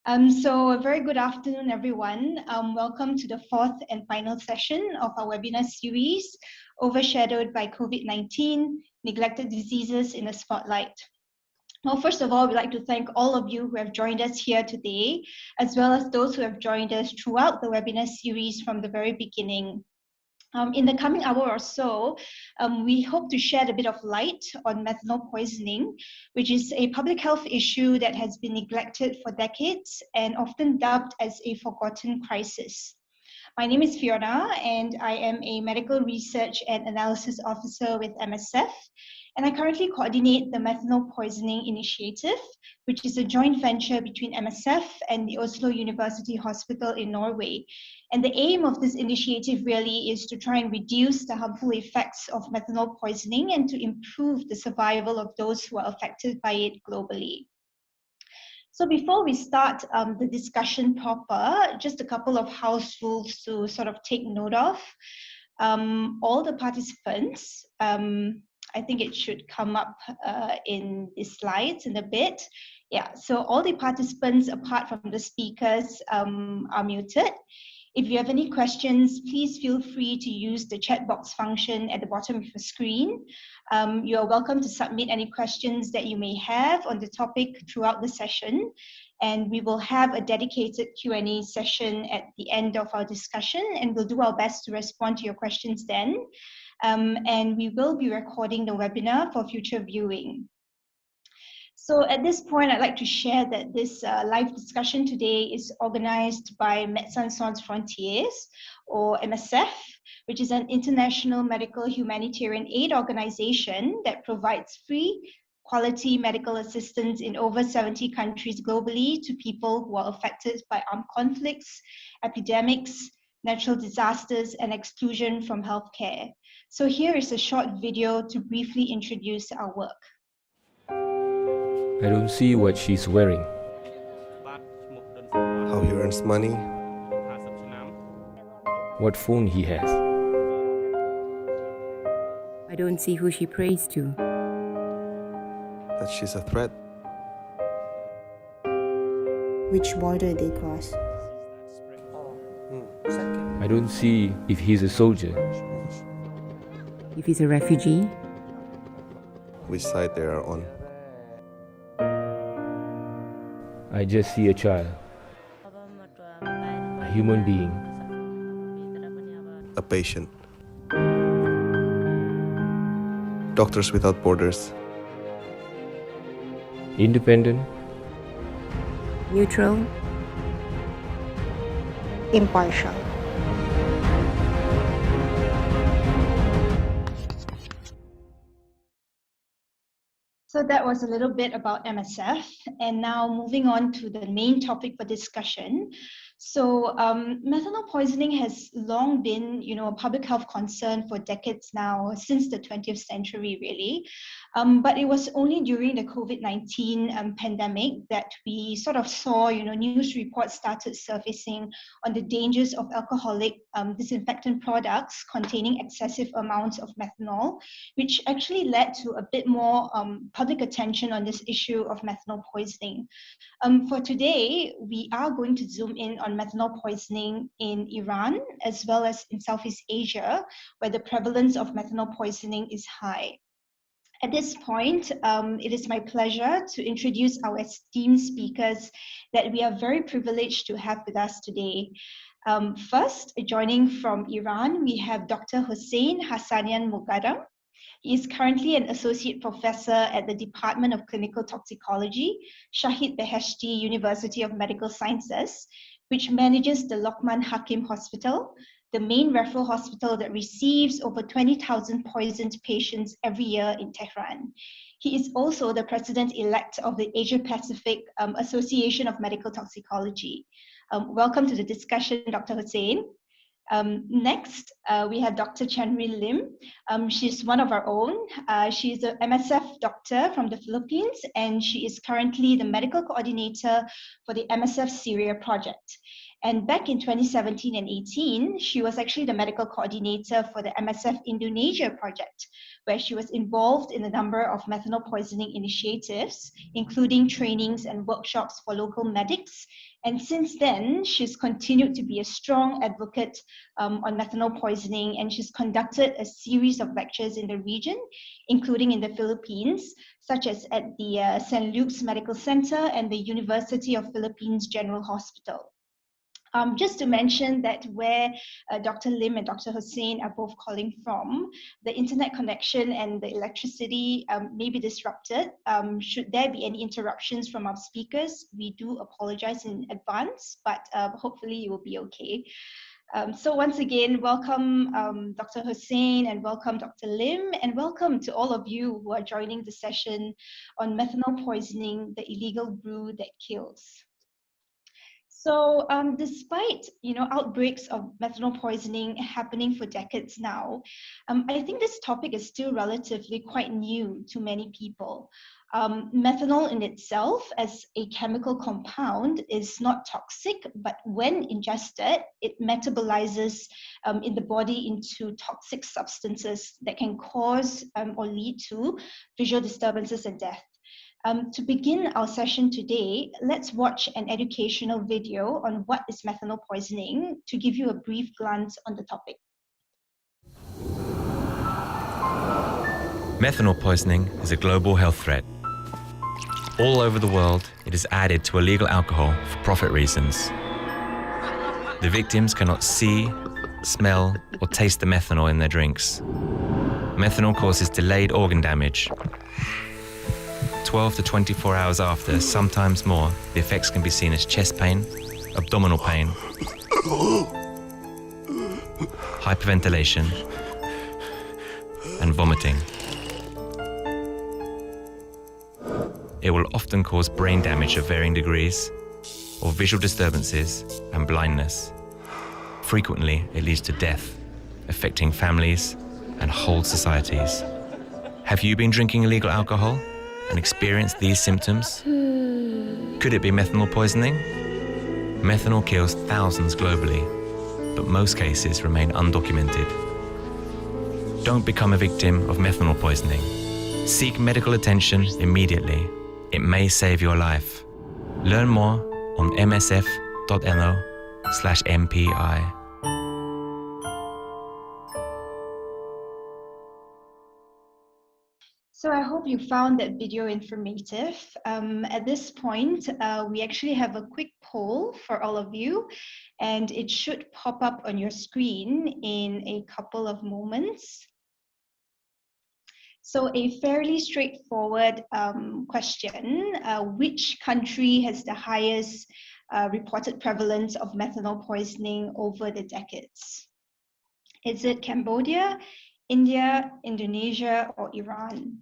So a very good afternoon, everyone. Welcome to the fourth and final session of our webinar series, Overshadowed by COVID-19, Neglected Diseases in the Spotlight. Well, first of all, we'd like to thank all of you who have joined us here today, as well as those who have joined us throughout the webinar series from the very beginning. In the coming hour or so, we hope to shed a bit of light on methanol poisoning, which is a public health issue that has been neglected for decades and often dubbed as a forgotten crisis. My name is Fiona, and I am a medical research and analysis officer with MSF, and I currently coordinate the Methanol Poisoning Initiative, which is a joint venture between MSF and the Oslo University Hospital in Norway. And the aim of this initiative really is to try and reduce the harmful effects of methanol poisoning and to improve the survival of those who are affected by it globally. So before we start the discussion proper, just a couple of house rules to sort of take note of. All the participants, I think it should come up in the slides in a bit. Yeah, so all the participants apart from the speakers are muted. If you have any questions, please feel free to use the chat box function at the bottom of your screen. You are welcome to submit any questions that you may have on the topic throughout the session. And we will have a dedicated Q&A session at the end of our discussion, and we'll do our best to respond to your questions then. And we will be recording the webinar for future viewing. So at this point, I'd like to share that this live discussion today is organized by Médecins Sans Frontières, or MSF, which is an international medical humanitarian aid organization that provides free, quality medical assistance in over 70 countries globally to people who are affected by armed conflicts, epidemics, natural disasters, and exclusion from healthcare. So here is a short video to briefly introduce our work. I don't see what she's wearing. How he earns money. What phone he has. I don't see who she prays to. That she's a threat. Which border they cross. I don't see if he's a soldier. If he's a refugee, Which side they are on. I just see a child. A human being. A patient. Doctors Without Borders. Independent. neutral, Impartial. So that was a little bit about MSF, and now moving on to the main topic for discussion. So methanol poisoning has long been, a public health concern for decades now, since the 20th century, really. But it was only during the COVID-19 pandemic that we sort of saw, news reports started surfacing on the dangers of alcoholic disinfectant products containing excessive amounts of methanol, which actually led to a bit more public attention on this issue of methanol poisoning. For today, we are going to zoom in on methanol poisoning in Iran, as well as in Southeast Asia, where the prevalence of methanol poisoning is high. At this point, it is my pleasure to introduce our esteemed speakers that we are very privileged to have with us today. First, joining from Iran, we have Dr. Hossein Hassanian Moghadam. He is currently an associate professor at the Department of Clinical Toxicology, Shahid Beheshti University of Medical Sciences, which manages the Lokman Hakim Hospital, the main referral hospital that receives over 20,000 poisoned patients every year in Tehran. He is also the president-elect of the Asia-Pacific Association of Medical Toxicology. Welcome to the discussion, Dr. Hossein. Next, we have Dr. Chanri Lim. She's one of our own. She's a MSF doctor from the Philippines, and she is currently the medical coordinator for the MSF Syria project. And back in 2017 and 18, she was actually the medical coordinator for the MSF Indonesia project, where she was involved in a number of methanol poisoning initiatives, including trainings and workshops for local medics. And since then, she's continued to be a strong advocate on methanol poisoning, and she's conducted a series of lectures in the region, including in the Philippines, such as at the St. Luke's Medical Center and the University of Philippines General Hospital. Just to mention that where Dr. Lim and Dr. Hussein are both calling from, the internet connection and the electricity may be disrupted. Should there be any interruptions from our speakers, we do apologize in advance, but hopefully you will be okay. So once again, welcome Dr. Hussein and welcome Dr. Lim, and welcome to all of you who are joining the session on methanol poisoning, the illegal brew that kills. So despite outbreaks of methanol poisoning happening for decades now, I think this topic is still relatively quite new to many people. Methanol in itself as a chemical compound is not toxic, but when ingested, it metabolizes in the body into toxic substances that can cause or lead to visual disturbances and death. To begin our session today, let's watch an educational video on what is methanol poisoning to give you a brief glance on the topic. Methanol poisoning is a global health threat. All over the world, it is added to illegal alcohol for profit reasons. The victims cannot see, smell, or taste the methanol in their drinks. Methanol causes delayed organ damage. 12 to 24 hours after, sometimes more, the effects can be seen as chest pain, abdominal pain, hyperventilation, and vomiting. It will often cause brain damage of varying degrees, or visual disturbances and blindness. Frequently, it leads to death, affecting families and whole societies. Have you been drinking illegal alcohol and experienced these symptoms? Could it be methanol poisoning? Methanol kills thousands globally, but most cases remain undocumented. Don't become a victim of methanol poisoning. Seek medical attention immediately. It may save your life. Learn more on msf.no/MPI. So I hope you found that video informative. At this point, we actually have a quick poll for all of you, and it should pop up on your screen in a couple of moments. So a fairly straightforward question, which country has the highest reported prevalence of methanol poisoning over the decades? Is it Cambodia, India, Indonesia, or Iran?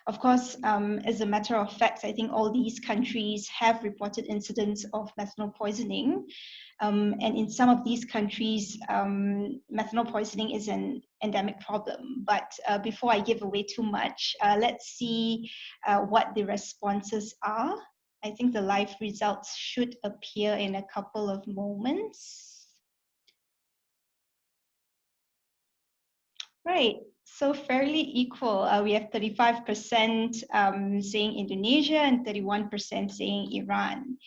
Of course, as a matter of fact, I think all these countries have reported incidents of methanol poisoning. And in some of these countries, methanol poisoning is an endemic problem. But before I give away too much, let's see what the responses are. I think the live results should appear in a couple of moments. Right. So fairly equal. We have 35% saying Indonesia and 31% saying Iran.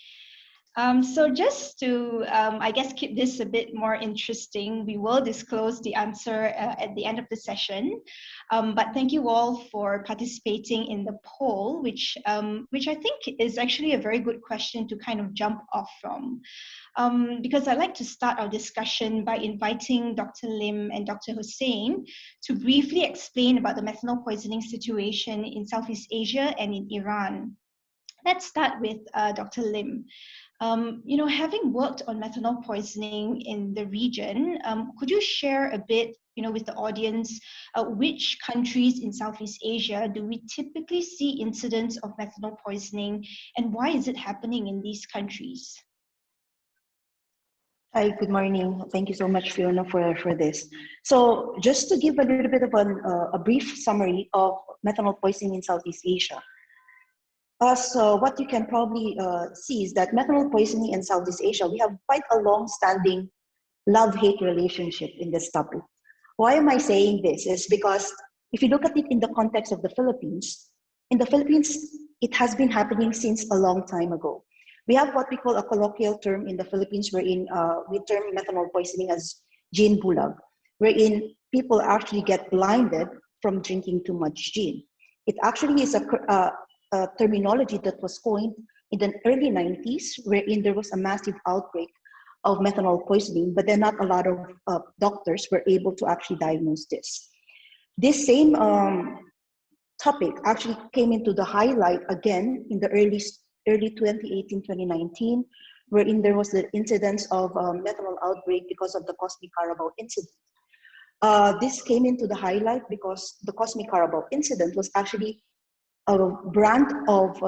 So just to, I guess, keep this a bit more interesting, we will disclose the answer at the end of the session. But thank you all for participating in the poll, which I think is actually a very good question to kind of jump off from. Because I'd like to start our discussion by inviting Dr. Lim and Dr. Hussein to briefly explain about the methanol poisoning situation in Southeast Asia and in Iran. Let's start with Dr. Lim. Having worked on methanol poisoning in the region, could you share a bit, with the audience, which countries in Southeast Asia do we typically see incidents of methanol poisoning, and why is it happening in these countries? Hi, good morning. Thank you so much, Fiona, for this. So just to give a little bit of a brief summary of methanol poisoning in Southeast Asia. as what you can probably see is that methanol poisoning in Southeast Asia, we have quite a long-standing love-hate relationship in this topic. Why am I saying this? Is because if you look at it in the context of the Philippines, in the Philippines, it has been happening since a long time ago. We have what we call a colloquial term in the Philippines wherein we term methanol poisoning as gin bulag, wherein people actually get blinded from drinking too much gin. It actually is a terminology that was coined in the early 90s, wherein there was a massive outbreak of methanol poisoning, but then not a lot of doctors were able to actually diagnose this. This same topic actually came into the highlight again in the early 2018, 2019, wherein there was the incidence of methanol outbreak because of the Cosmic Carabao incident. This came into the highlight because the Cosmic Carabao incident was actually a brand of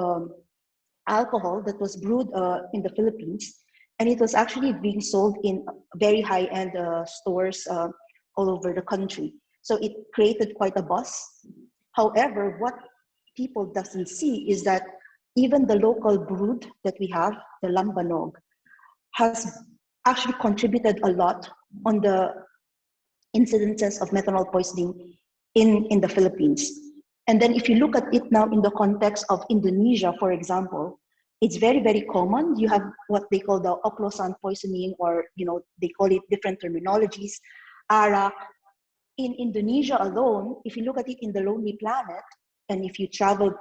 alcohol that was brewed in the Philippines, and it was actually being sold in very high-end stores all over the country. So it created quite a buzz. However, what people doesn't see is that even the local brewed that we have, the lambanog, has actually contributed a lot on the incidences of methanol poisoning in the Philippines. And then if you look at it now in the context of Indonesia, for example, it's very, very common. You have what they call the oplosan poisoning, or they call it different terminologies, arak. In Indonesia alone, if you look at it in the Lonely Planet, and if you travel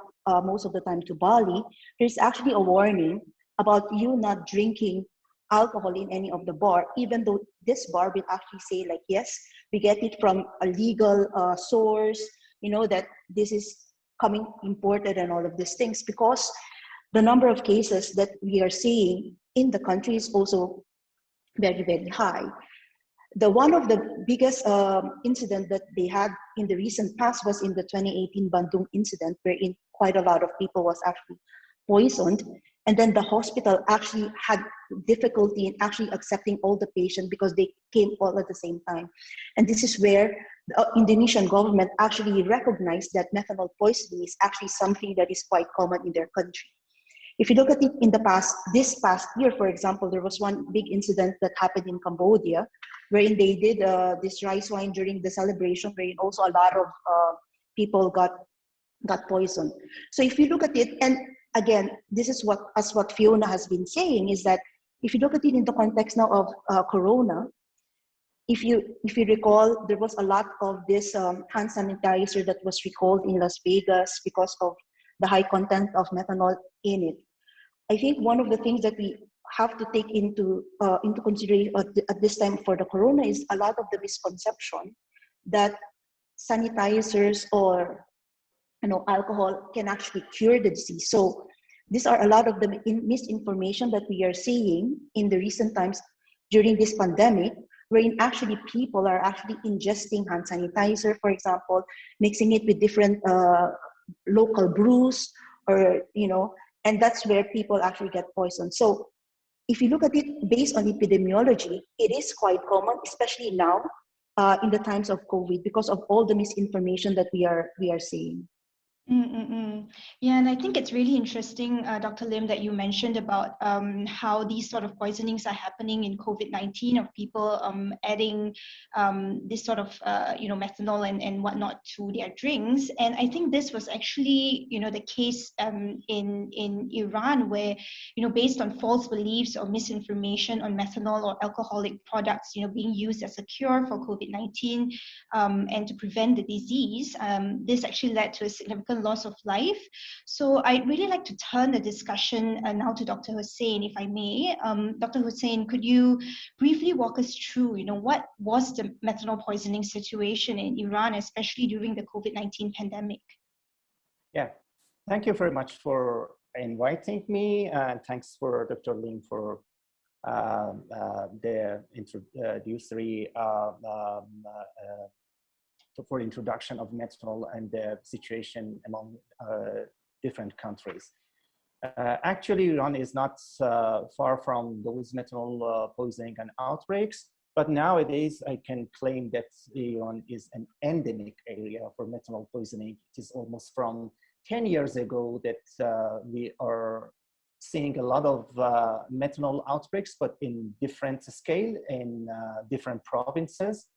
most of the time to Bali, there's actually a warning about you not drinking alcohol in any of the bar, even though this bar will actually say like, yes, we get it from a legal source, that this is coming imported and all of these things, because the number of cases that we are seeing in the country is also very, very high. One of the biggest incident that they had in the recent past was in the 2018 Bandung incident, wherein quite a lot of people was actually poisoned. And then the hospital actually had difficulty in actually accepting all the patients because they came all at the same time. And this is where the Indonesian government actually recognized that methanol poisoning is actually something that is quite common in their country. If you look at it in this past year, for example, there was one big incident that happened in Cambodia, wherein they did this rice wine during the celebration, wherein also a lot of people got poisoned. So if you look at it, and again, this is what Fiona has been saying, is that if you look at it in the context now of Corona, if you recall, there was a lot of this hand sanitizer that was recalled in Las Vegas because of the high content of methanol in it. I think one of the things that we have to take into consideration at this time for the Corona is a lot of the misconception that sanitizers or alcohol can actually cure the disease. So these are a lot of the misinformation that we are seeing in the recent times during this pandemic, wherein actually people are actually ingesting hand sanitizer, for example, mixing it with different local brews, or and that's where people actually get poisoned. So if you look at it based on epidemiology, it is quite common, especially now in the times of COVID, because of all the misinformation that we are seeing. Yeah, and I think it's really interesting, Dr. Lim, that you mentioned about how these sort of poisonings are happening in COVID-19, of people adding this sort of methanol and whatnot to their drinks. And I think this was actually the case in Iran, where based on false beliefs or misinformation on methanol or alcoholic products being used as a cure for COVID-19 and to prevent the disease, this actually led to a significant loss of life. So I'd really like to turn the discussion now to Dr. Hussain, if I may. Dr. Hussain, could you briefly walk us through, what was the methanol poisoning situation in Iran, especially during the COVID-19 pandemic? Yeah, thank you very much for inviting me, and thanks for Dr. Lim for the introductory for introduction of methanol and the situation among different countries. Actually, Iran is not far from those methanol poisoning and outbreaks, but nowadays I can claim that Iran is an endemic area for methanol poisoning. It is almost from 10 years ago that we are seeing a lot of methanol outbreaks, but in different scale in different provinces.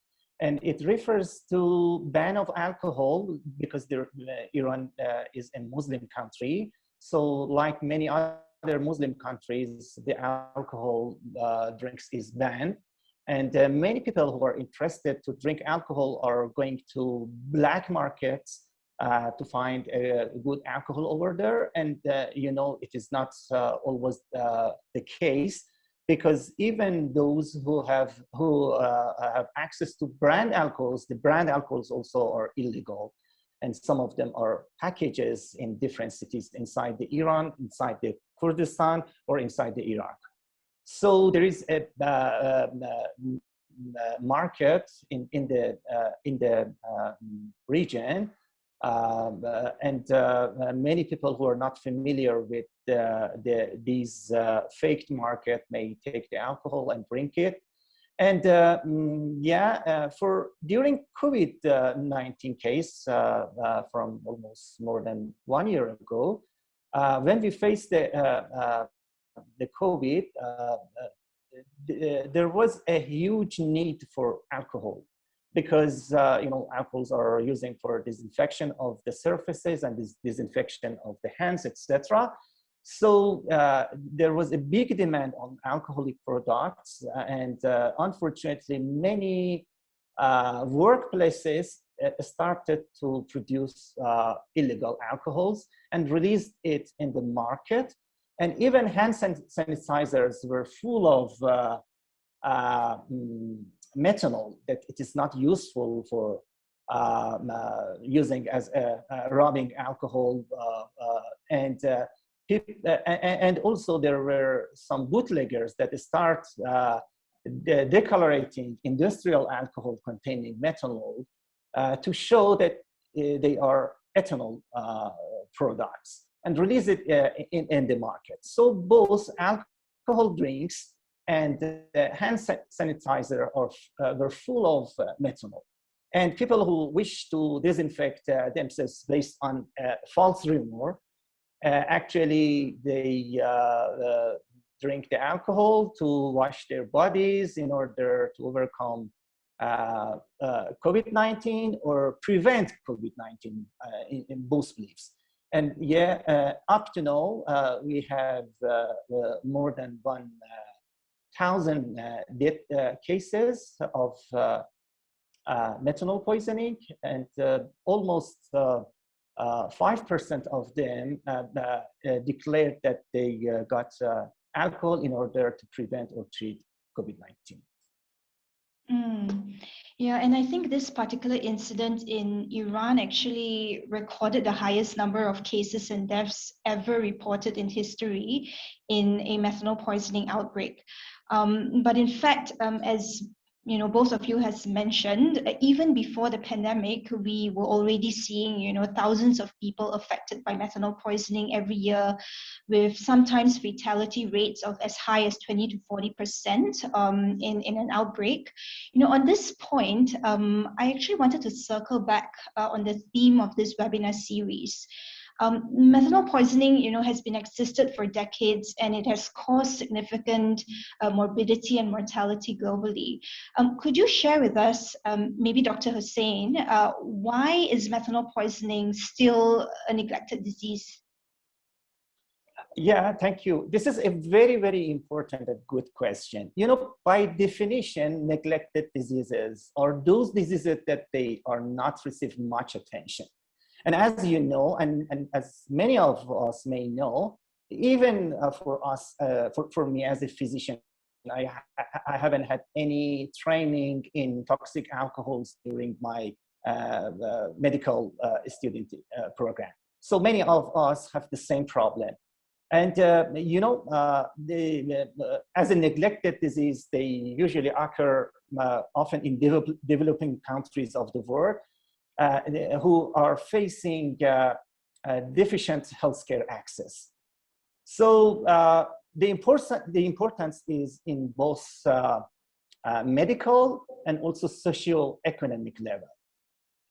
And it refers to ban of alcohol because Iran is a Muslim country. So like many other Muslim countries, the alcohol drinks is banned. And many people who are interested to drink alcohol are going to black markets to find a good alcohol over there. And you know, it is not always the case, because even those who have access to brand alcohols, the brand alcohols also are illegal. And some of them are packages in different cities inside the Iran, inside the Kurdistan, or inside the Iraq. So there is a market in the region, and many people who are not familiar with these faked market may take the alcohol and drink it. And for during COVID-19 case from almost more than 1 year ago, when we faced the COVID, there was a huge need for alcohol, because you know, alcohols are using for disinfection of the surfaces and disinfection of the hands, etc. So there was a big demand on alcoholic products, and unfortunately, many workplaces started to produce illegal alcohols and released it in the market. And even hand sanitizers were full of methanol, that it is not useful for using as a rubbing alcohol. And also there were some bootleggers that start decolorating industrial alcohol containing methanol to show that they are ethanol products, and release it in the market. So both alcohol drinks and hand sanitizer were full of methanol. And people who wish to disinfect themselves based on false rumor, actually they drink the alcohol to wash their bodies in order to overcome COVID-19 or prevent COVID-19 in both beliefs. And up to now, we have more than 1,000 death cases of methanol poisoning, and almost 5% of them declared that they got alcohol in order to prevent or treat COVID-19. Yeah, and I think this particular incident in Iran actually recorded the highest number of cases and deaths ever reported in history in a methanol poisoning outbreak. But in fact, as you know, both of you has mentioned, even before the pandemic, we were already seeing, you know, thousands of people affected by methanol poisoning every year, with sometimes fatality rates of as high as 20 to 40% in an outbreak. You know, on this point, I actually wanted to circle back on the theme of this webinar series. Methanol poisoning, you know, has been existed for decades, and it has caused significant morbidity and mortality globally. Could you share with us, maybe Dr. Hussain, why is methanol poisoning still a neglected disease? Yeah, thank you. This is a very, very important and good question. You know, by definition, neglected diseases are those diseases that they are not receiving much attention. And as you know, and as many of us may know, even for us, for me as a physician, I haven't had any training in toxic alcohols during my medical student program. So many of us have the same problem. And, you know, as a neglected disease, they usually occur often in developing countries of the world, who are facing deficient healthcare access. So the importance is in both medical and also socio-economic level.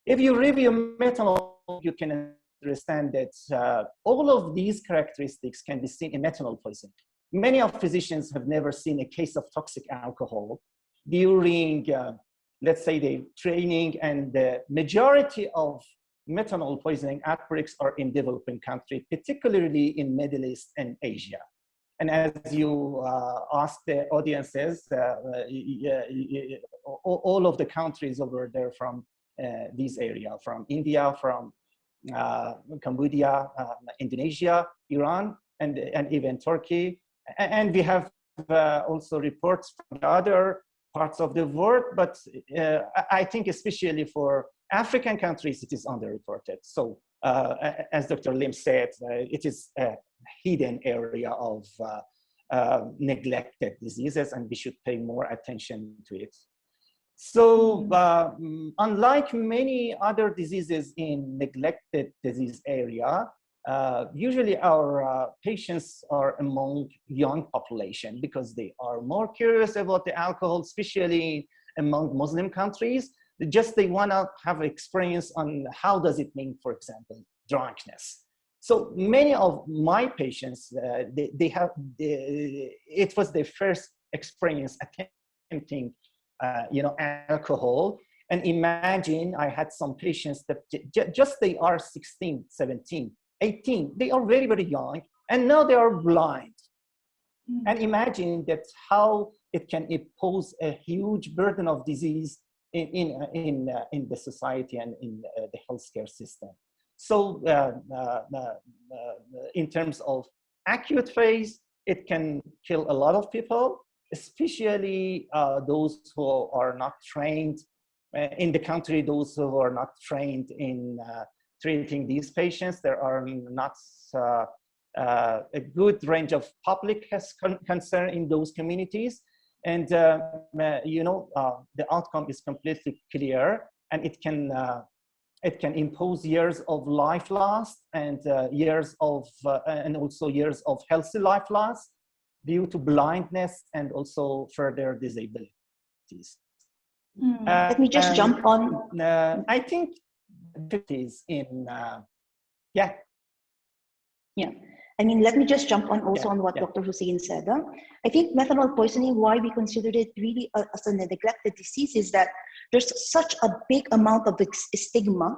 If you review methanol, you can understand that all of these characteristics can be seen in methanol poisoning. Many of physicians have never seen a case of toxic alcohol during, let's say, the training, and the majority of methanol poisoning outbreaks are in developing countries, particularly in Middle East and Asia. And as you ask the audiences, all of the countries over there from this area, from India, from Cambodia, Indonesia, Iran, and even Turkey. And we have also reports from other parts of the world, but I think especially for African countries, it is underreported. So as Dr. Lim said, it is a hidden area of neglected diseases, and we should pay more attention to it. So unlike many other diseases in neglected disease area, usually our patients are among young population because they are more curious about the alcohol, especially among Muslim countries. They want to have experience on how does it mean, for example, drunkenness. So many of my patients, it was their first experience attempting, alcohol. And imagine I had some patients that just they are 16, 17, 18, they are very, very young, and now they are blind. And imagine that how it can impose a huge burden of disease in the society and in the healthcare system. So in terms of acute phase, it can kill a lot of people, especially those who are not trained in the country, those who are not trained in treating these patients. There are not a good range of public concern in those communities. And the outcome is completely clear, and it can impose years of life loss and years of and also years of healthy life loss due to blindness and also further disabilities. Let me just jump on. I think it is in yeah. I mean, let me just jump on also on what Dr. Hussein said. I think methanol poisoning, why we considered it really as a neglected disease, is that there's such a big amount of stigma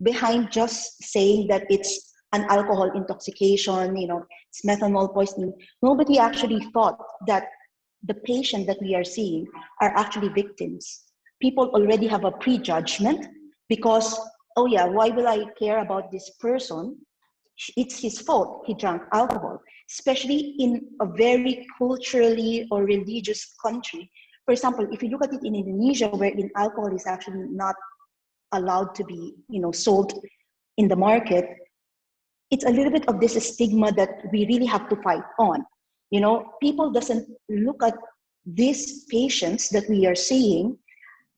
behind just saying that it's an alcohol intoxication, it's methanol poisoning. Nobody actually thought that the patient that we are seeing are actually victims. People already have a prejudgment because, oh yeah, why will I care about this person? It's his fault, he drank alcohol, especially in a very culturally or religious country. For example, if you look at it in Indonesia, wherein alcohol is actually not allowed to be, sold in the market, it's a little bit of this stigma that we really have to fight on. People doesn't look at these patients that we are seeing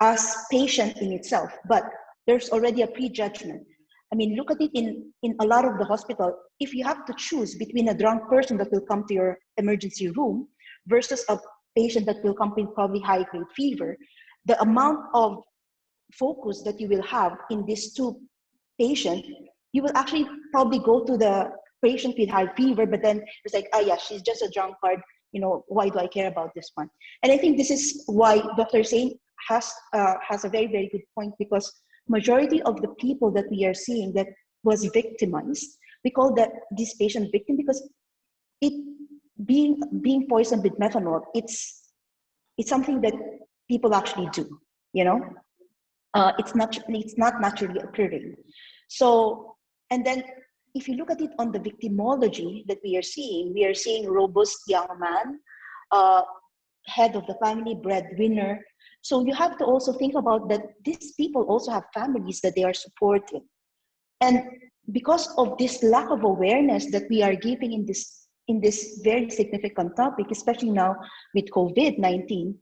as patient in itself, but there's already a prejudgment. I mean, look at it in a lot of the hospital. If you have to choose between a drunk person that will come to your emergency room versus a patient that will come with probably high-grade fever, the amount of focus that you will have in these two patients, you will actually probably go to the patient with high fever, but then it's like, oh yeah, she's just a drunkard. Why do I care about this one? And I think this is why Dr. Hussein has a very, very good point, because majority of the people that we are seeing that was victimized, we call that this patient victim because it being poisoned with methanol, it's something that people actually do, it's not naturally occurring. So, and then if you look at it on the victimology that we are seeing robust young man, head of the family, breadwinner. So you have to also think about that these people also have families that they are supporting. And because of this lack of awareness that we are giving in this very significant topic, especially now with COVID-19,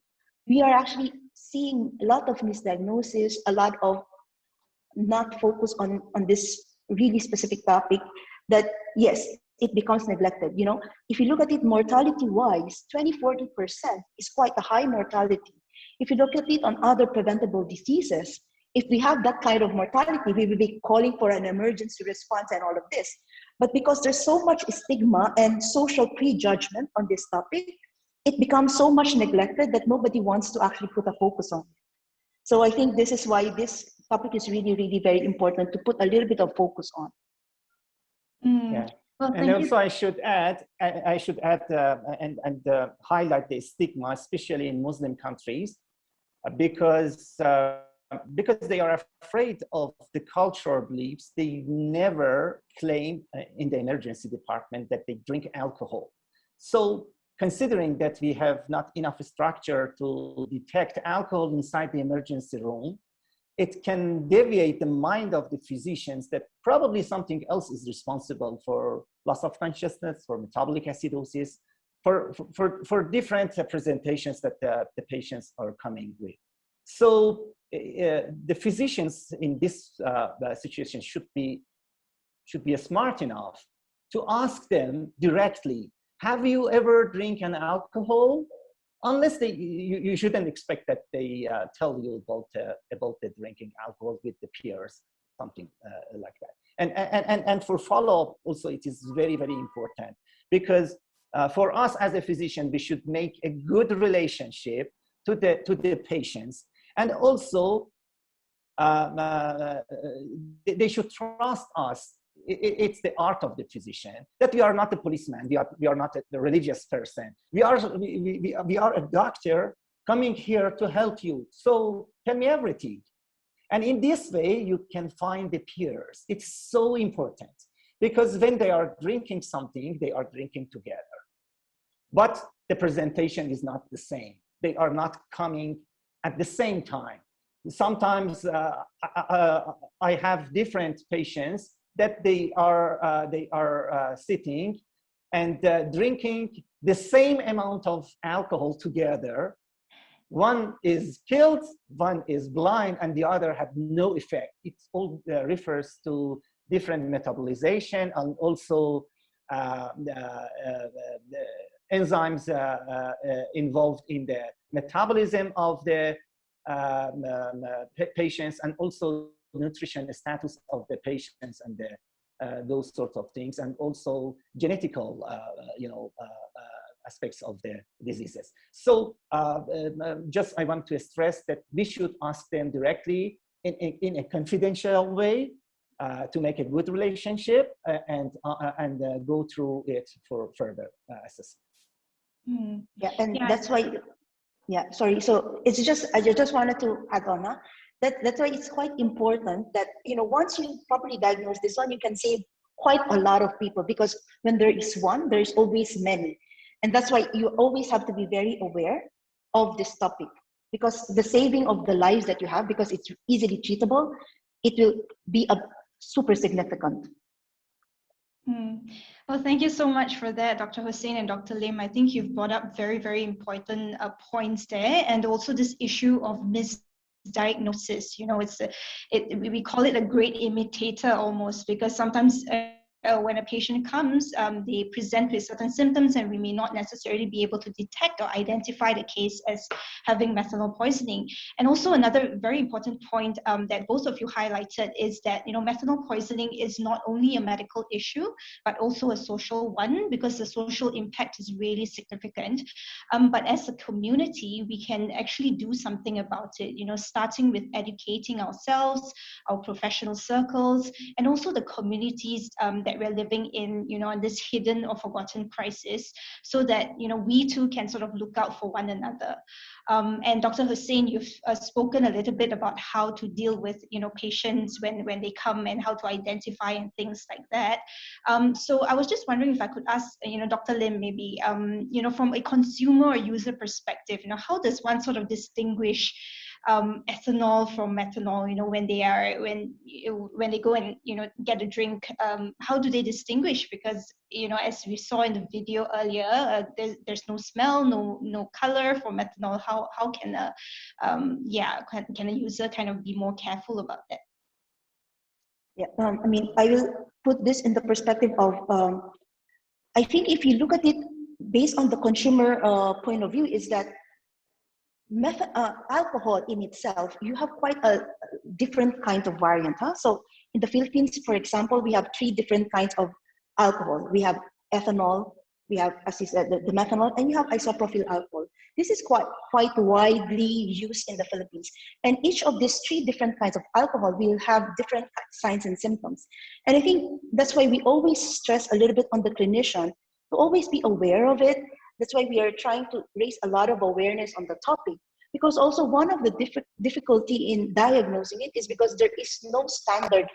we are actually seeing a lot of misdiagnosis, a lot of not focus on this really specific topic that, yes, it becomes neglected. If you look at it mortality-wise, 20-40% is quite a high mortality. If you look at it on other preventable diseases, If we have that kind of mortality, we will be calling for an emergency response and all of this. But because there's so much stigma and social prejudgment on this topic, it becomes so much neglected that nobody wants to actually put a focus on it. So I think this is why this topic is really, really very important to put a little bit of focus on. Yeah. Well, And also, I should add and highlight the stigma, especially in Muslim countries, because they are afraid of the cultural beliefs. They never claim in the emergency department that they drink alcohol. So considering that we have not enough structure to detect alcohol inside the emergency room, it can deviate the mind of the physicians that probably something else is responsible for loss of consciousness, for metabolic acidosis, for different presentations that the patients are coming with. So the physicians in this situation should be smart enough to ask them directly, have you ever drank an alcohol? Unless you shouldn't expect that they tell you about the drinking alcohol with the peers, something like that. And for follow-up also, it is very, very important, because for us as a physician, we should make a good relationship to the patients, and also they should trust us. It's the art of the physician that we are not a policeman. We are not a religious person. We are a doctor coming here to help you. So tell me everything. And in this way, you can find the peers. It's so important, because when they are drinking something, they are drinking together. But the presentation is not the same. They are not coming at the same time. Sometimes I have different patients that they are sitting and drinking the same amount of alcohol together. One is killed, one is blind, and the other had no effect. It all refers to different metabolization and also the enzymes involved in the metabolism of the patients, and also nutrition status of the patients and those sorts of things, and also genetical aspects of the diseases. So just I want to stress that we should ask them directly in a confidential way to make a good relationship and go through it for further assessment. Yeah, and that's why. Yeah, sorry. So it's just I just wanted to add on that's why it's quite important that once you properly diagnose this one, you can save quite a lot of people, because when there is one, there is always many, and that's why you always have to be very aware of this topic, because the saving of the lives that you have, because it's easily treatable, it will be super significant. Well, thank you so much for that, Dr. Hussain and Dr. Lim. I think you've brought up very, very important points there, and also this issue of misdiagnosis. We call it a great imitator almost, because sometimes when a patient comes, they present with certain symptoms, and we may not necessarily be able to detect or identify the case as having methanol poisoning. And also another very important point that both of you highlighted is that methanol poisoning is not only a medical issue, but also a social one, because the social impact is really significant. But as a community, we can actually do something about it, starting with educating ourselves, our professional circles, and also the communities that we're living in, in this hidden or forgotten crisis, so that, we too can sort of look out for one another. And Dr. Hussain, you've spoken a little bit about how to deal with, patients when they come, and how to identify and things like that. So I was just wondering if I could ask, Dr. Lim, maybe, from a consumer or user perspective, how does one sort of distinguish ethanol from methanol, when they go and get a drink, how do they distinguish? Because as we saw in the video earlier, there's no smell, no color for methanol. How can a user kind of be more careful about that? Yeah, I will put this in the perspective of I think if you look at it based on the consumer point of view, is that alcohol in itself, you have quite a different kind of variant. So in the Philippines, for example, we have 3 different kinds of alcohol. We have ethanol, we have, as you said, the methanol, and you have isopropyl alcohol. This is quite widely used in the Philippines. And each of these 3 different kinds of alcohol will have different signs and symptoms. And I think that's why we always stress a little bit on the clinician to always be aware of it. That's why we are trying to raise a lot of awareness on the topic. Because also one of the difficulty in diagnosing it is because there is no standard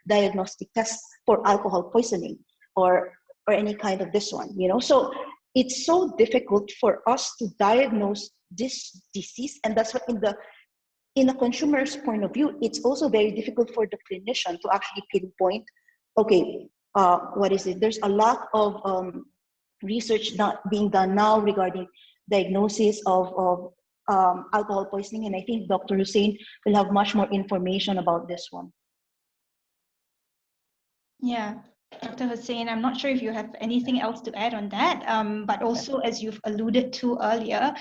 diagnostic test for alcohol poisoning or any kind of this one, So it's so difficult for us to diagnose this disease, and that's what in a consumer's point of view, it's also very difficult for the clinician to actually pinpoint, okay, what is it? There's a lot of research not being done now regarding diagnosis of alcohol poisoning, and I think Dr. Hussein will have much more information about this one. Yeah, Dr. Hussein, I'm not sure if you have anything else to add on that, but also as you've alluded to earlier,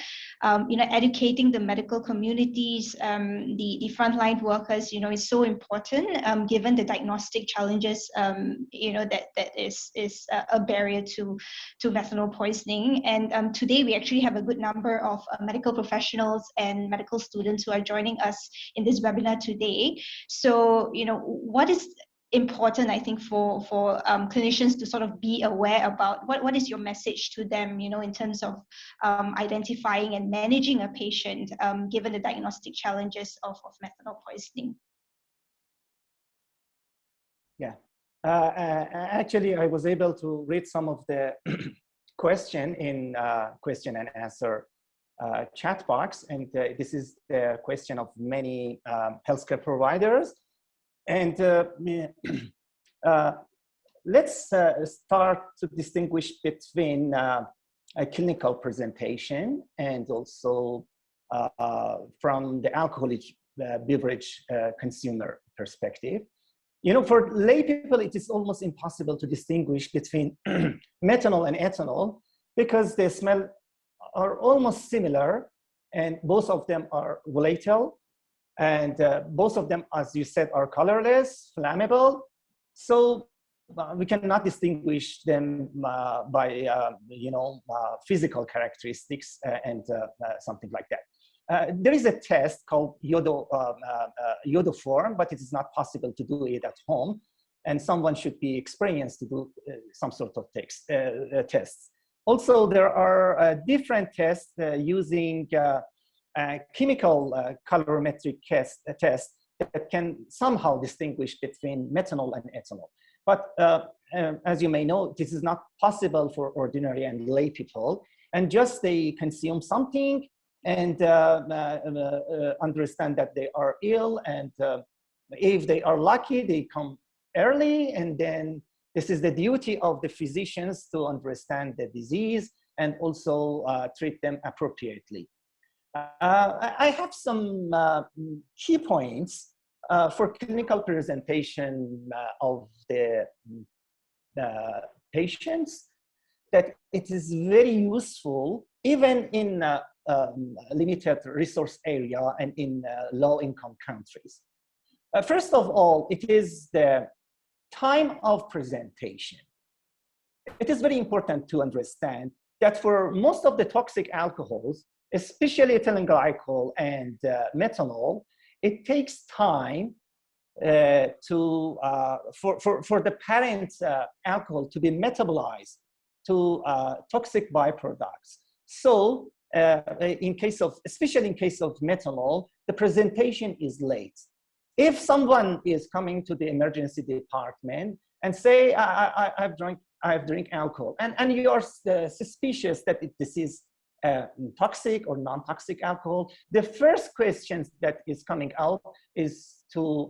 educating the medical communities, the frontline workers, is so important given the diagnostic challenges, that is a barrier to methanol poisoning. And today we actually have a good number of medical professionals and medical students who are joining us in this webinar today. So, what is important, I think, for clinicians to sort of be aware about what is your message to them, in terms of identifying and managing a patient given the diagnostic challenges of methanol poisoning. Yeah, actually, I was able to read some of the question in question and answer chat box, and this is the question of many healthcare providers. And let's start to distinguish between a clinical presentation and also from the alcoholic beverage consumer perspective. For lay people, it is almost impossible to distinguish between methanol and ethanol because the smell are almost similar, and both of them are volatile. And both of them, as you said, are colorless, flammable. So we cannot distinguish them by, physical characteristics and something like that. There is a test called iodoform, but it is not possible to do it at home. And someone should be experienced to do some sort of tests. Also, there are different tests using chemical colorimetric test that can somehow distinguish between methanol and ethanol. But as you may know, this is not possible for ordinary and lay people. And just they consume something and understand that they are ill. And if they are lucky, they come early. And then this is the duty of the physicians to understand the disease and also treat them appropriately. I have some key points for clinical presentation of the patients that it is very useful even in limited resource area and in low-income countries. First of all, it is the time of presentation. It is very important to understand that for most of the toxic alcohols, especially ethylene glycol and methanol, it takes time for the parent alcohol to be metabolized to toxic byproducts. So especially in case of methanol, the presentation is late. If someone is coming to the emergency department and say, I've drank alcohol, and you are suspicious that this is toxic or non-toxic alcohol, the first question that is coming out is to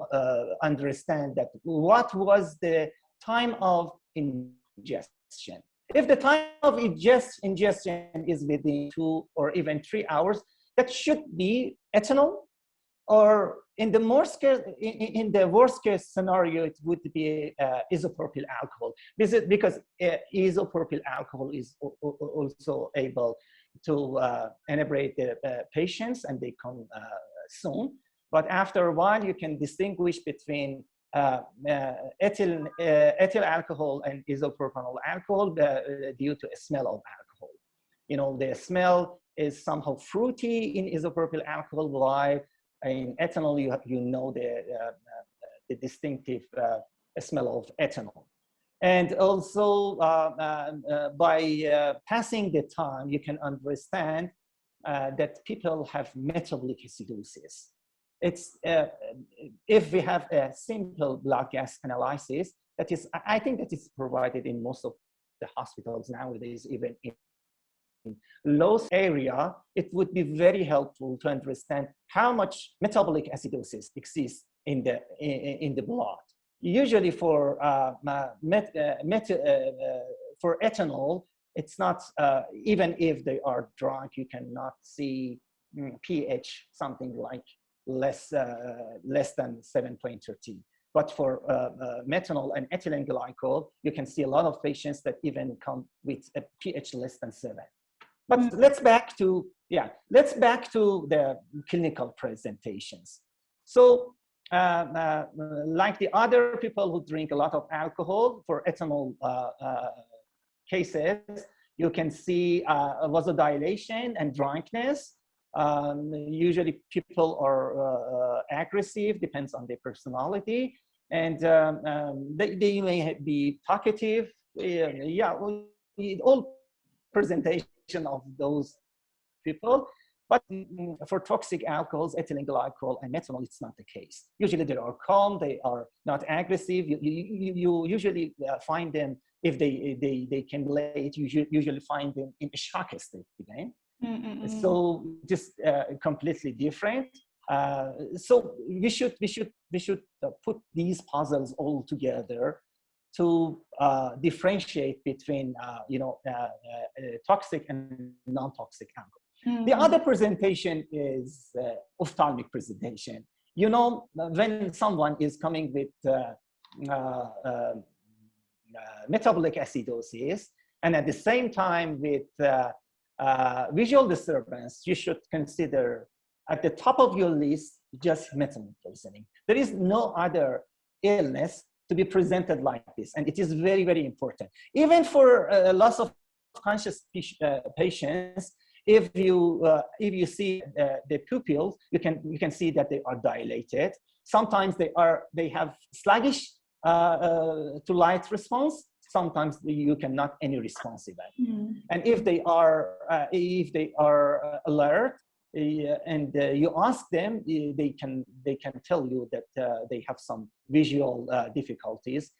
understand that what was the time of ingestion. If the time of ingestion is within 2 or even 3 hours, that should be ethanol, or in the worst case scenario, it would be isopropyl alcohol, because isopropyl alcohol is also able inebriate the patients, and they come soon. But after a while, you can distinguish between ethyl alcohol and isopropanol alcohol due to a smell of alcohol. The smell is somehow fruity in isopropyl alcohol, while in ethanol you know the distinctive smell of ethanol. And also by passing the time, you can understand that people have metabolic acidosis. It's if we have a simple blood gas analysis, that is, I think that is provided in most of the hospitals nowadays, even in Los area, it would be very helpful to understand how much metabolic acidosis exists in the blood. Usually for for ethanol, it's not even if they are drunk, you cannot see pH something like less than 7.13. But for methanol and ethylene glycol, you can see a lot of patients that even come with a pH less than 7. But let's back to the clinical presentations. So like the other people who drink a lot of alcohol, for ethanol cases, you can see vasodilation and drunkenness. Usually people are aggressive, depends on their personality, and they may be talkative. All presentation of those people. But for toxic alcohols, ethylene glycol and methanol, it's not the case. Usually they are calm, they are not aggressive. You usually find them, if they can relate, you usually find them in a shock state again. So just completely different. So we should put these puzzles all together to differentiate between toxic and non-toxic alcohol. The other presentation is ophthalmic presentation. When someone is coming with metabolic acidosis and at the same time with visual disturbance, you should consider at the top of your list just methanol poisoning. There is no other illness to be presented like this, and it is very, very important. Even for loss of conscious patients, if you see the pupils, you can see that they are dilated. Sometimes they have sluggish to light response. Sometimes you cannot any response even. And if they are alert and you ask them, they can tell you that they have some visual difficulties.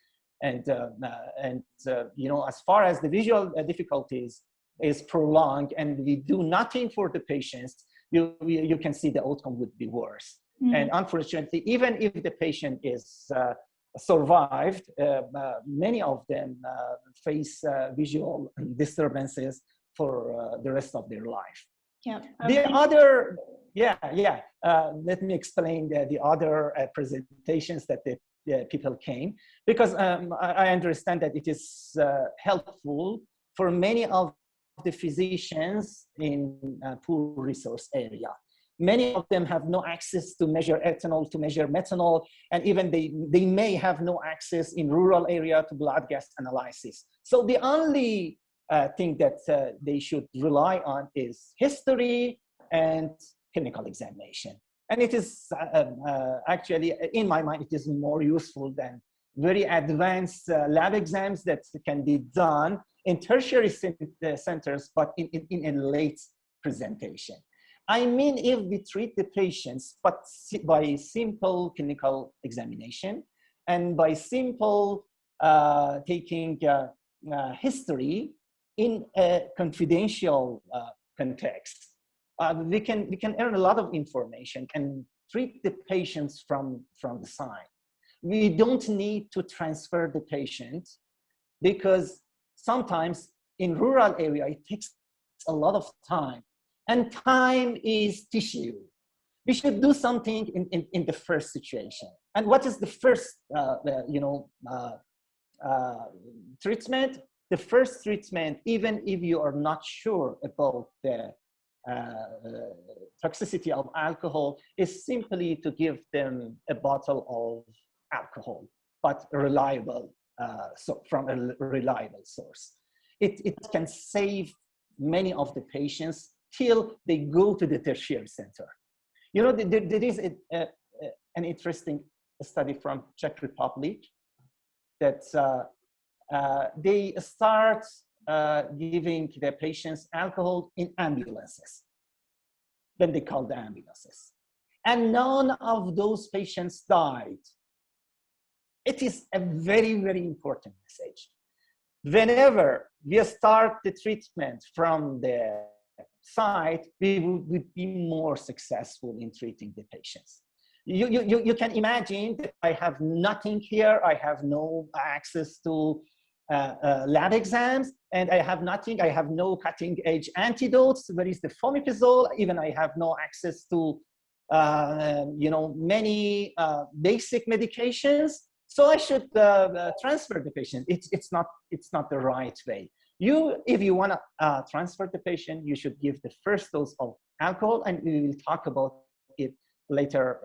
And as far as the visual difficulties is prolonged and we do nothing for the patients, you can see the outcome would be worse. And unfortunately, even if the patient is survived, many of them face visual disturbances for the rest of their life. Let me explain the other presentations that the people came, because I understand that it is helpful for many of the physicians in poor resource area. Many of them have no access to measure ethanol, to measure methanol, and even they may have no access in rural area to blood gas analysis. So the only thing that they should rely on is history and clinical examination. And it is actually, in my mind, it is more useful than very advanced lab exams that can be done in tertiary centers, but in a late presentation. I mean, if we treat the patients, but by simple clinical examination and by simple taking history in a confidential context, we can earn a lot of information and treat the patients from the side. We don't need to transfer the patient, because sometimes in rural area, it takes a lot of time. And time is tissue. We should do something in the first situation. And what is the first treatment? the first treatment, even if you are not sure about the toxicity of alcohol, is simply to give them a bottle of alcohol, but reliable, so from a reliable source. It can save many of the patients till they go to the tertiary center. You know, there is an interesting study from Czech Republic that they start giving their patients alcohol in ambulances. Then they call the ambulances. And none of those patients died. It is a very, very important message. Whenever we start the treatment from the side, we would be more successful in treating the patients. You can imagine that I have nothing here. I have no access to lab exams, and I have nothing. I have no cutting-edge antidotes. Where is the fomepizole? Even I have no access to you know, many basic medications. So I should transfer the patient. It's not the right way. If you want to transfer the patient, you should give the first dose of alcohol, and we will talk about it later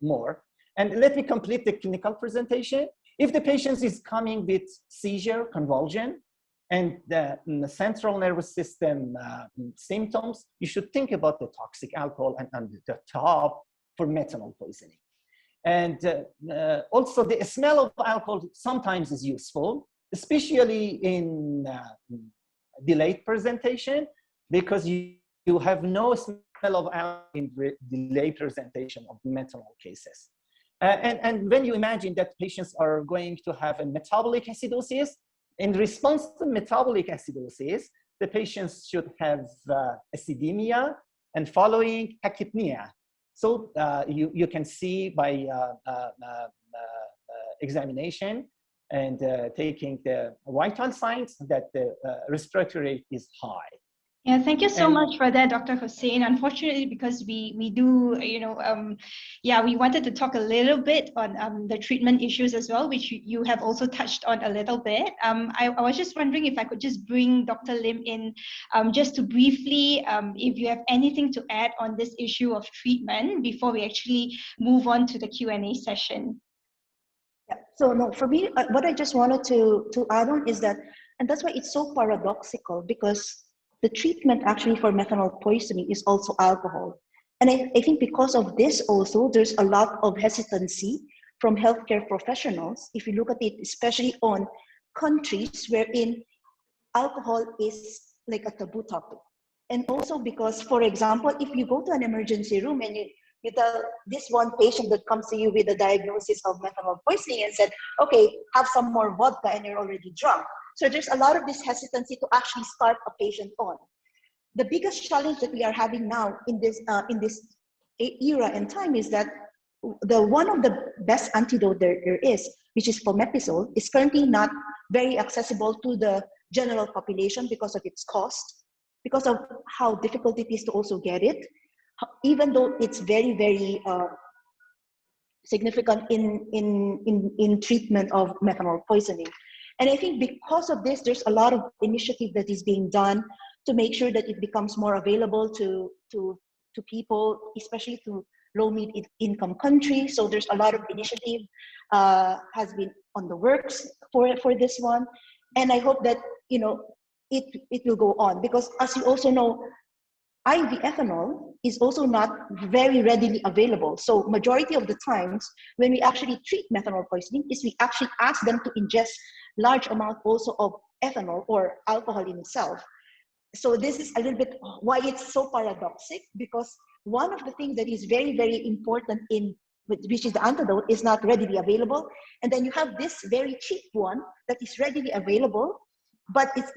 more. And let me complete the clinical presentation. If the patient is coming with seizure, convulsion, and the central nervous system symptoms, you should think about the toxic alcohol and the top for methanol poisoning. And also the smell of alcohol sometimes is useful, especially in delayed presentation, because you have no smell of alcohol in delayed presentation of methanol cases. And when you imagine that patients are going to have a metabolic acidosis, in response to metabolic acidosis, the patients should have acidemia and following tachypnea. So you can see by examination and taking the vital signs that the respiratory rate is high. Yeah, thank you so much for that, Dr. Hussain. Unfortunately, because we do, you know, yeah, we wanted to talk a little bit on the treatment issues as well, which you have also touched on a little bit. I was just wondering if I could just bring Dr. Lim in just to briefly, if you have anything to add on this issue of treatment before we actually move on to the Q&A session. Yeah. So no, for me, what I just wanted to add on is that, and that's why it's so paradoxical, because the treatment actually for methanol poisoning is also alcohol. And I think because of this also, there's a lot of hesitancy from healthcare professionals, if you look at it, especially on countries wherein alcohol is like a taboo topic. And also because, for example, if you go to an emergency room and you tell this one patient that comes to you with a diagnosis of methanol poisoning and said, okay, have some more vodka, and you're already drunk. So there's a lot of this hesitancy to actually start a patient on. The biggest challenge that we are having now in this era and time is that one of the best antidote there is, which is fomepizole, is currently not very accessible to the general population because of its cost, because of how difficult it is to also get it, even though it's very, very significant in treatment of methanol poisoning. And I think because of this, there's a lot of initiative that is being done to make sure that it becomes more available to people, especially to low mid-income countries. So there's a lot of initiative has been on the works for this one. And I hope that, you know, it will go on, because as you also know, IV ethanol is also not very readily available. So majority of the times when we actually treat methanol poisoning is we actually ask them to ingest large amount also of ethanol or alcohol in itself. So this is a little bit why it's so paradoxic, because one of the things that is very, very important which is the antidote, is not readily available. And then you have this very cheap one that is readily available, but it's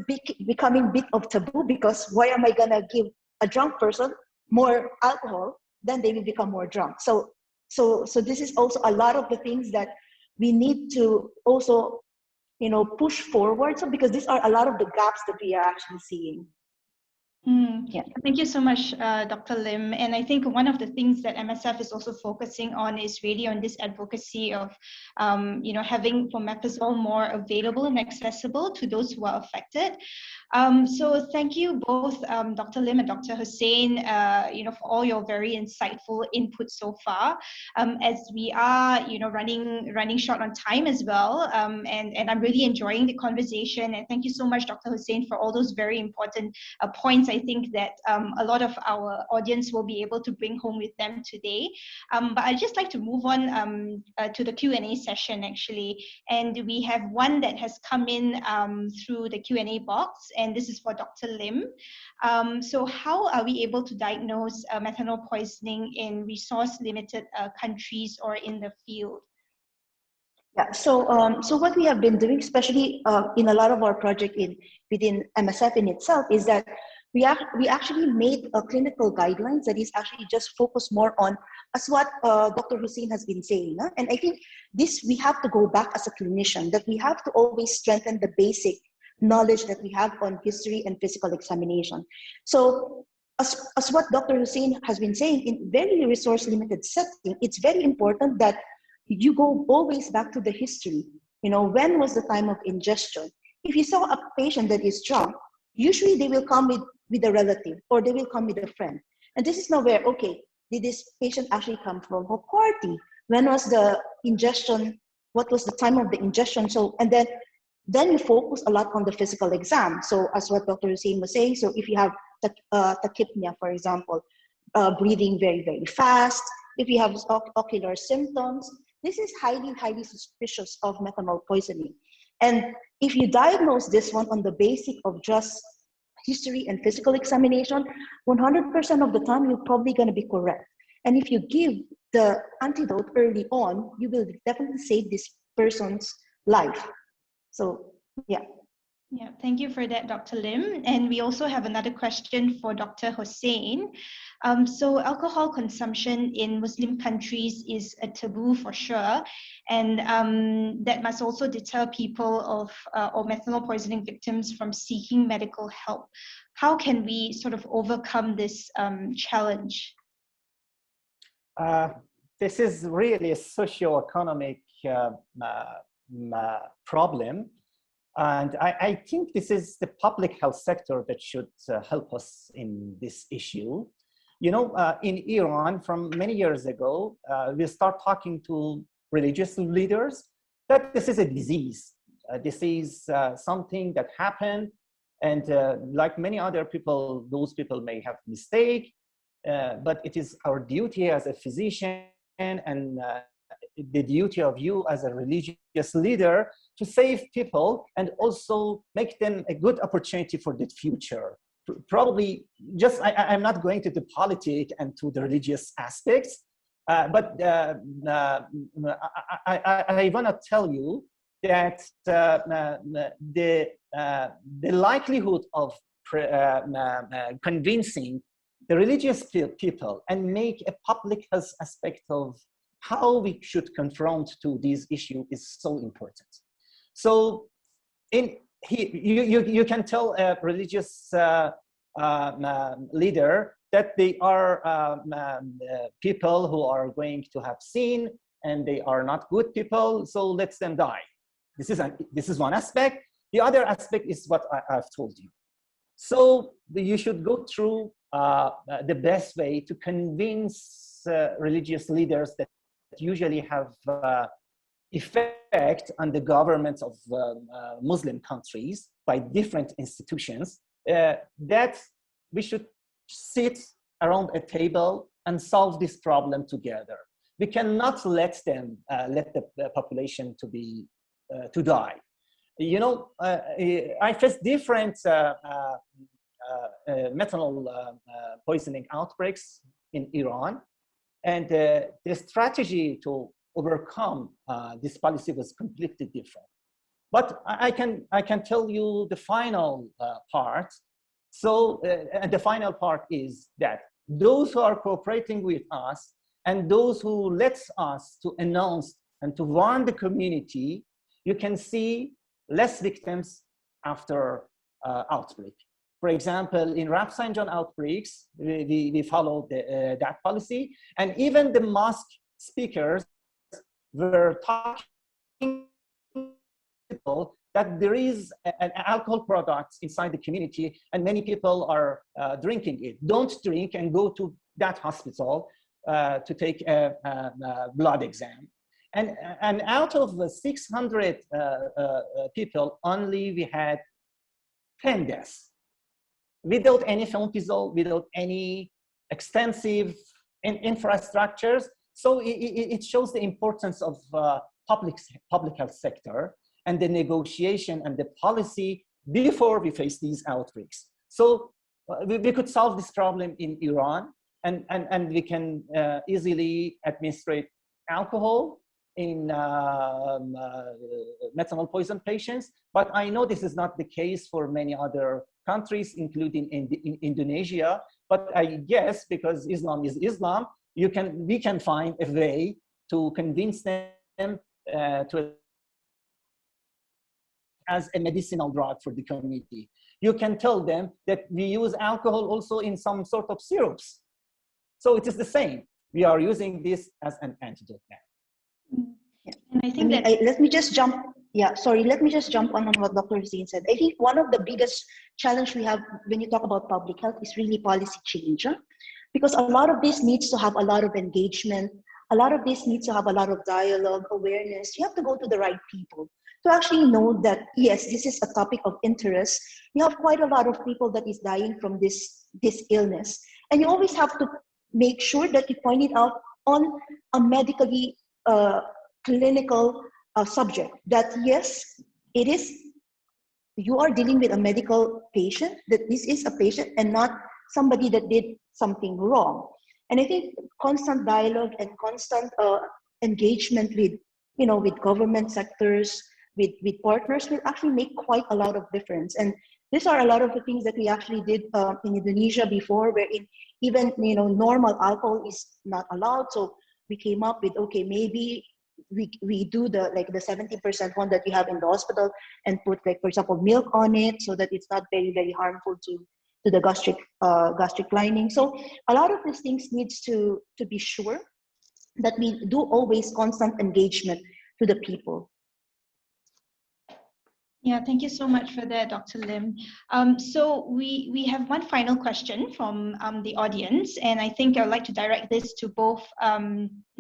becoming a bit of taboo, because why am I gonna give a drunk person more alcohol? Then they will become more drunk. So this is also a lot of the things that we need to also, you know, push forward. So because these are a lot of the gaps that we are actually seeing. Yeah. Thank you so much, Dr. Lim. And I think one of the things that MSF is also focusing on is really on this advocacy of, having fomepizole more available and accessible to those who are affected. So thank you both, Dr. Lim and Dr. Hussein, for all your very insightful input so far. As we are, running short on time as well, and I'm really enjoying the conversation. And thank you so much, Dr. Hussein, for all those very important points. I think that a lot of our audience will be able to bring home with them today. But I'd just like to move on to the Q&A session, actually. And we have one that has come in through the Q&A box, and this is for Dr. Lim. So how are we able to diagnose methanol poisoning in resource-limited countries or in the field? Yeah, so what we have been doing, especially in a lot of our project within MSF in itself, is that we actually made a clinical guidelines that is actually just focused more on, as what Dr. Hussein has been saying. And I think this, we have to go back as a clinician, that we have to always strengthen the basic knowledge that we have on history and physical examination. So as what Dr. Hussein has been saying, in very resource limited setting, it's very important that you go always back to the history. When was the time of ingestion? If you saw a patient that is drunk, usually they will come with a relative, or they will come with a friend. And this is now where, okay, did this patient actually come from a party? When was the ingestion? What was the time of the ingestion? So, and then you focus a lot on the physical exam. So as what Dr. Hussein was saying, so if you have tachypnea, for example, breathing very, very fast, if you have ocular symptoms, this is highly, highly suspicious of methanol poisoning. And if you diagnose this one on the basic of just history and physical examination, 100% of the time, you're probably going to be correct. And if you give the antidote early on, you will definitely save this person's life. So, yeah. Yeah, thank you for that, Dr. Lim. And we also have another question for Dr. Hussein. So alcohol consumption in Muslim countries is a taboo for sure. And that must also deter people or methanol poisoning victims from seeking medical help. How can we sort of overcome this challenge? This is really a socio-economic problem. And I think this is the public health sector that should help us in this issue. In Iran, from many years ago, we start talking to religious leaders that this is a disease. This is something that happened. And like many other people, those people may have mistake, but it is our duty as a physician and the duty of you as a religious leader to save people and also make them a good opportunity for the future. Probably just, I'm not going to the politics and to the religious aspects, but I want to tell you that the likelihood of convincing the religious people and make a public health aspect of how we should confront to this issue is so important. So you can tell a religious leader that they are people who are going to have sin and they are not good people, so let them die. This is one aspect. The other aspect is what I've told you. So you should go through the best way to convince religious leaders that usually have effect on the governments of Muslim countries by different institutions, that we should sit around a table and solve this problem together. We cannot let them let the population to die. I faced different methanol poisoning outbreaks in Iran, and the strategy to overcome this policy was completely different. But I can tell you the final part. So the final part is that those who are cooperating with us and those who let us to announce and to warn the community, you can see less victims after outbreak. For example, in Rafsanjan outbreaks, we followed that policy. And even the mosque speakers were talking people that there is an alcohol product inside the community and many people are drinking it. Don't drink and go to that hospital to take a blood exam. And out of the 600 people, only we had 10 deaths without any phenol, without any extensive infrastructures. So it shows the importance of public health sector and the negotiation and the policy before we face these outbreaks. So we could solve this problem in Iran, and we can easily administrate alcohol in methanol poison patients. But I know this is not the case for many other countries, including in Indonesia. But I guess because Islam is Islam, we can find a way to convince them to as a medicinal drug for the community. You can tell them that we use alcohol also in some sort of syrups. So it is the same. We are using this as an antidote now. Yeah. And I think let me just jump. Yeah, sorry. Let me just jump on what Dr. Hussein said. I think one of the biggest challenge we have when you talk about public health is really policy change, because a lot of this needs to have a lot of engagement. A lot of this needs to have a lot of dialogue, awareness. You have to go to the right people to actually know that, yes, this is a topic of interest. You have quite a lot of people that is dying from this illness. And you always have to make sure that you point it out on a medically clinical subject, that yes, it is, you are dealing with a medical patient, that this is a patient and not somebody that did something wrong. And I think constant dialogue and constant engagement with, with government sectors, with partners will actually make quite a lot of difference. And these are a lot of the things that we actually did in Indonesia before, wherein even, normal alcohol is not allowed. So we came up with, okay, maybe we do the 70% one that we have in the hospital and put, like, for example, milk on it so that it's not very, very harmful to the gastric lining. So a lot of these things needs to be sure that we do always constant engagement to the people. Yeah, thank you so much for that, Dr. Lim. So we have one final question from the audience, and I think I'd like to direct this to both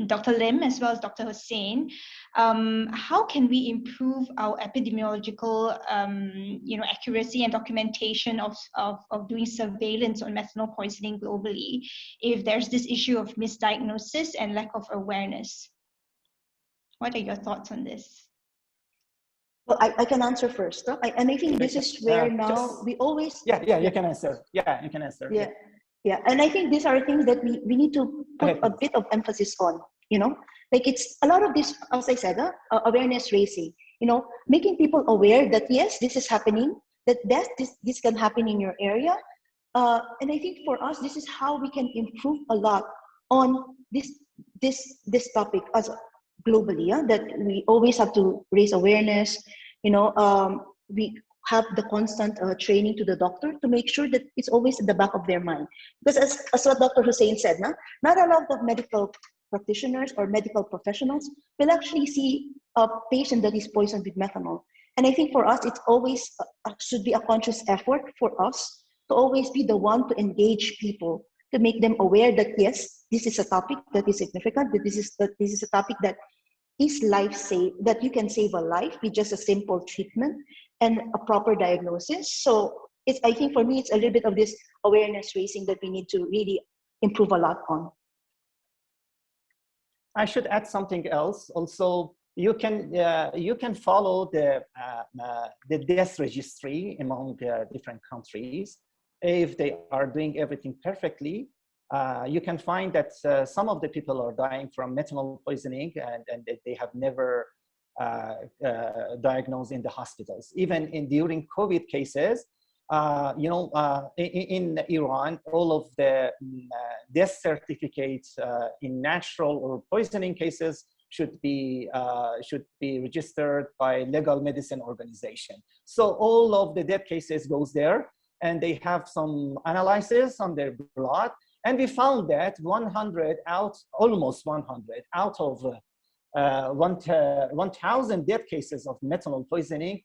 Dr. Lim as well as Dr. Hussein. How can we improve our epidemiological accuracy and documentation of doing surveillance on methanol poisoning globally if there's this issue of misdiagnosis and lack of awareness? What are your thoughts on this? Well, I can answer first, huh? And I think this is where now we always... Yeah, you can answer. Yeah, you can answer. Yeah. And I think these are things that we need to put a bit of emphasis on, like it's a lot of this, as I said, awareness raising, making people aware that, yes, this is happening, that this can happen in your area. And I think for us, this is how we can improve a lot on this topic as globally, that we always have to raise awareness. We have the constant training to the doctor to make sure that it's always in the back of their mind. Because as what Dr. Hussein said, not a lot of medical practitioners or medical professionals will actually see a patient that is poisoned with methanol. And I think for us, it's always should be a conscious effort for us to always be the one to engage people, to make them aware that, yes, this is a topic that is significant, that this is a topic that is that you can save a life with just a simple treatment and a proper diagnosis. So I think for me, it's a little bit of this awareness raising that we need to really improve a lot on. I should add something else. Also, you can follow the death registry among different countries. If they are doing everything perfectly, you can find that some of the people are dying from methanol poisoning and they have never diagnosed in the hospitals. Even during COVID cases, in Iran, all of the death certificates in natural or poisoning cases should be registered by legal medicine organization. So all of the death cases goes there. and they have some analysis on their blood, and we found that almost 100 out of 1,000 death cases of methanol poisoning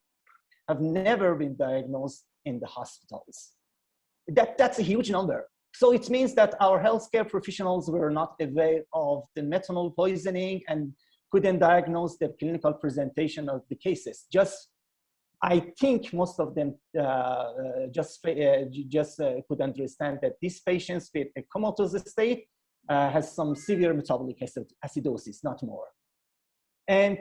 have never been diagnosed in the hospitals. That's a huge number. So it means that our healthcare professionals were not aware of the methanol poisoning and couldn't diagnose the clinical presentation of the cases. I think most of them could understand that these patients with a comatose state has some severe metabolic acidosis, not more. And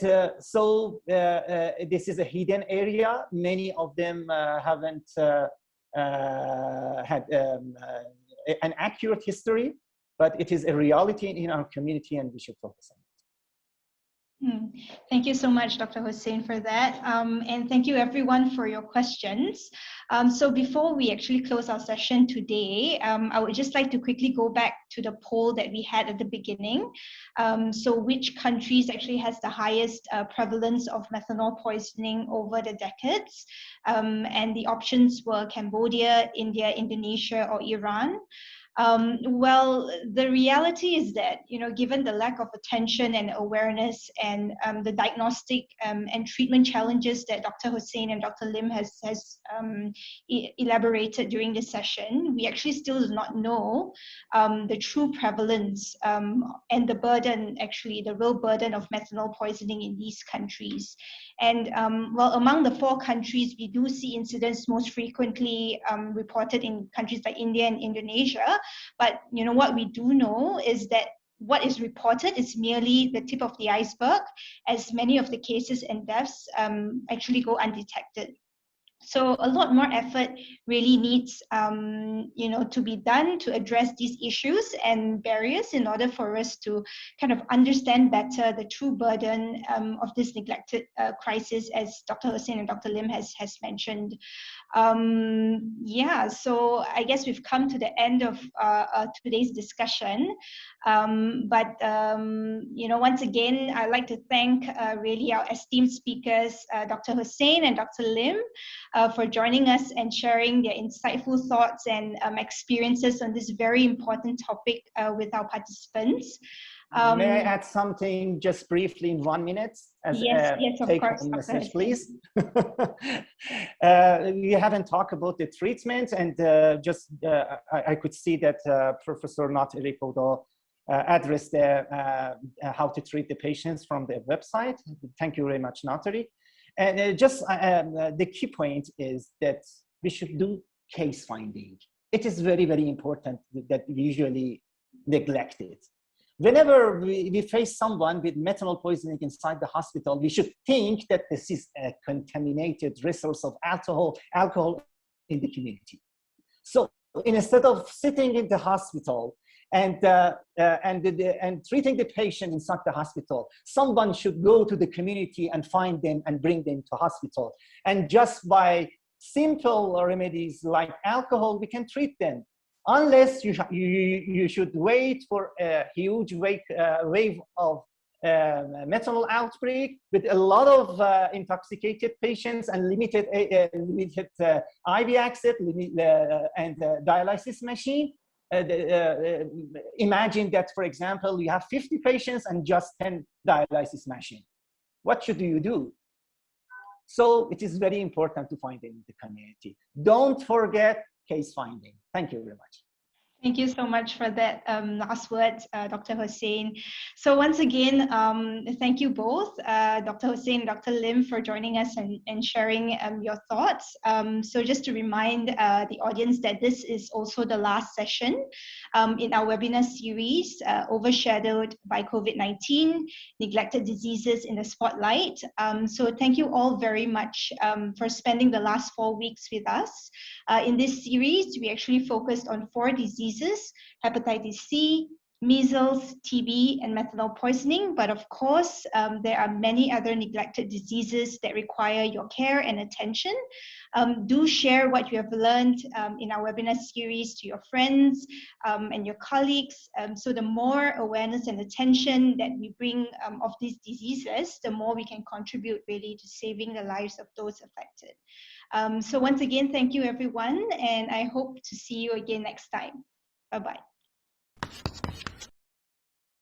this is a hidden area. Many of them haven't had an accurate history, but it is a reality in our community and we should focus on it. Thank you so much, Dr. Hussain, for that. And thank you everyone for your questions. So before we actually close our session today, I would just like to quickly go back to the poll that we had at the beginning. So which countries actually has the highest prevalence of methanol poisoning over the decades? And the options were Cambodia, India, Indonesia, or Iran. Well, the reality is that, given the lack of attention and awareness and the diagnostic and treatment challenges that Dr. Hussain and Dr. Lim has elaborated during this session, we actually still do not know the true prevalence and the burden, actually, the real burden of methanol poisoning in these countries. And well, among the 4 countries, we do see incidents most frequently reported in countries like India and Indonesia. But what we do know is that what is reported is merely the tip of the iceberg, as many of the cases and deaths actually go undetected. So a lot more effort really needs, to be done to address these issues and barriers in order for us to kind of understand better the true burden of this neglected crisis, as Dr. Hussain and Dr. Lim has mentioned. So I guess we've come to the end of today's discussion. Once again, I'd like to thank really our esteemed speakers, Dr. Hussain and Dr. Lim, for joining us and sharing their insightful thoughts and experiences on this very important topic with our participants. May I add something just briefly in 1 minute? Yes, of course. Message, please. We haven't talked about the treatment, and I could see that Professor Natari Kodo addressed how to treat the patients from the website. Thank you very much, Natari. And the key point is that we should do case finding. It is very, very important that we usually neglect it. Whenever we face someone with methanol poisoning inside the hospital, we should think that this is a contaminated resource of alcohol in the community. So instead of sitting in the hospital and treating the patient inside the hospital, someone should go to the community and find them and bring them to hospital. And just by simple remedies like alcohol, we can treat them. Unless you should wait for a huge wave of methanol outbreak with a lot of intoxicated patients and limited IV access and dialysis machine. Imagine that, for example, you have 50 patients and just 10 dialysis machines. What should you do? So it is very important to find them in the community. Don't forget case finding. Thank you very much. Thank you so much for that last words, Dr. Hussain. So once again, thank you both, Dr. Hussain and Dr. Lim, for joining us and sharing your thoughts. So just to remind the audience that this is also the last session in our webinar series, Overshadowed by COVID-19, Neglected Diseases in the Spotlight. So thank you all very much for spending the last 4 weeks with us. In this series, we actually focused on 4 diseases: hepatitis C, measles, TB, and methanol poisoning. But of course, there are many other neglected diseases that require your care and attention. Do share what you have learned in our webinar series to your friends and your colleagues. So the more awareness and attention that we bring of these diseases, the more we can contribute really to saving the lives of those affected. So once again, thank you everyone, and I hope to see you again next time. Bye-bye.